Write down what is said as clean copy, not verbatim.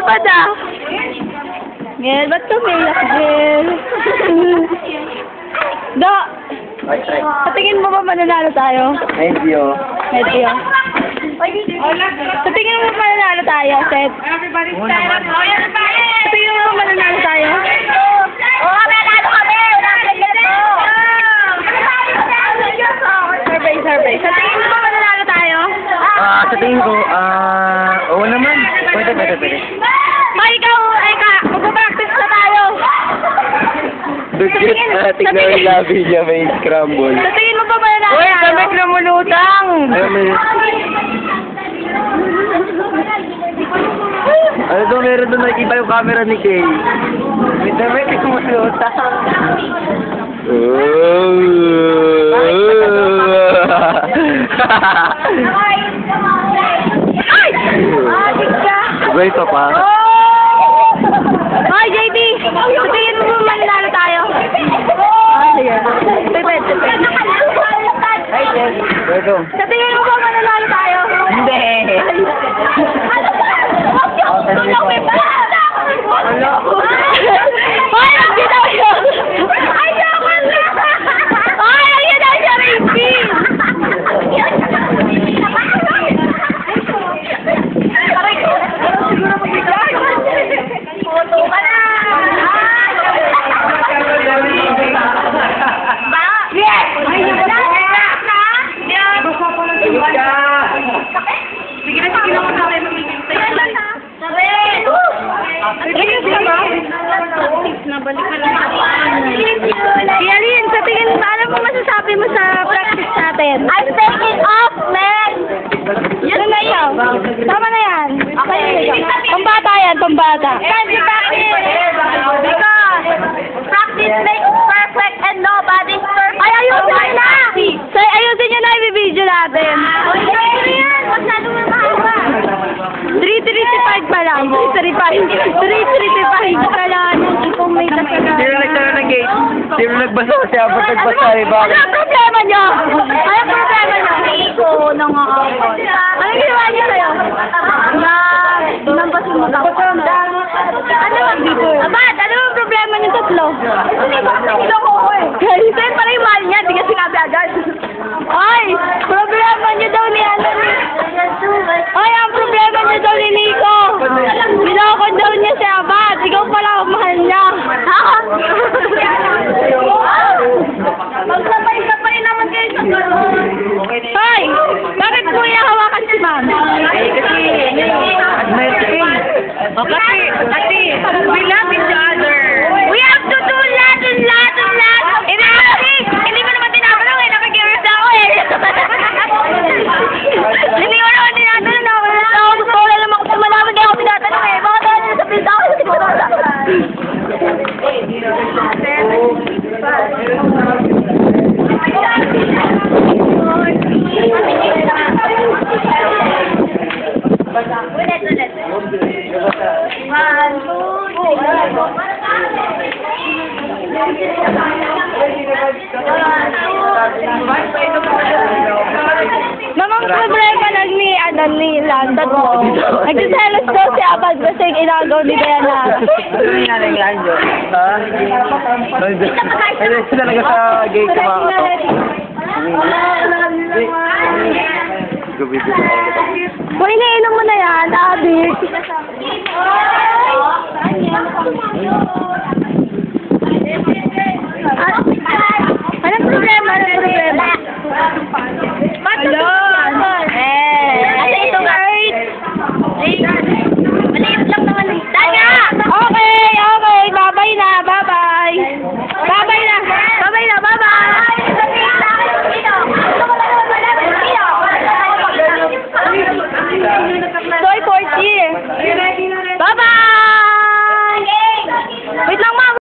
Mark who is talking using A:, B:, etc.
A: lumipad ah. Gel, ba't tumiyak, Gel? Do! Sa tingin mo ba mananalo tayo?
B: Medyo.
A: Medyo. Sa tingin mo ba mananalo tayo, Seth? Sa tingin mo ba mananalo tayo?
C: Oo, mananalo kami! Wala kami ganito!
A: Survey. Sa tingin mo ba mananalo tayo?
B: Sa tingin ko, oo naman. Pwede.
A: Ikaw, magpa-practice na tayo.
B: Dugit tignan yung labi niya, may scramble.
A: Sa tingin mo ba mananalo tayo?
B: Uy, damit na mulutang! Ano daw, meron doon nakikita yung camera ni Kay. May damit na mulutang. Sabay ito pa.
A: Hoy, JD! Sa tingin mo ba mananalo tayo? Sige. Pipet.
B: Ito.
A: Sa tingin mo ba mananalo tayo?
B: Hindi.
A: Hoy, ang ginaw siya! Hoy, ang ginaw siya, Ricky! Yalin, sa tingin mo, alam mo masasabi mo sa practice natin?
C: I'm taking off, man!
A: Yan na yan. Tama na yan. Pambata yan, pambata.
C: Can't you practice? Because practice makes perfect and nobody's perfect.
A: Ay, ayusin na! Say, ayusin nyo na i-video natin.
C: Masyado na mahaba.
A: 335 pa lang. 335 pa lang. Kung may kasalanan.
B: Sino nagsara ng gate? Sino nagbasa? Siya ba nagbasa eh? Bakit?
A: Ano ang problema nyo? Ano ang problema nyo? Iko na nga ako. Anong ginawa niyo sa'yo? Nabasin mo ako. Ano ang dito? Abad, ano ang problema niyo tatlo? Hindi ko eh. Kasi pala yung mahal niya, di ka sinabi agad. Ay, problema niyo daw ni ano. Ay, ang problema niyo daw ni Nico. Niloko daw niya si Abad. Ikaw pala ang mahal niya.
C: Magsabay-sabay naman kayo sa gano'n.
A: Hoy, bakit mo hawakan si Ma'am?
C: Kasi, we love each other. We have to do lot. Hindi mo naman tinatanong eh. Nakikirious ako eh. Hindi mo naman tinatanong na. Gusto ko lang ako malaman kaya ako tinatanong eh. Bakit tayo sa pinta ako? Hindi ko
A: Mamang problema ni Landan mo. Nagsiselos daw si Abad kasi inagaw ni Diana.
B: Ano yung nanay ni Anjo? Ha? Ay, sila talaga sa gate kumakatok.
A: Kung iniinom mo na yan, Abik.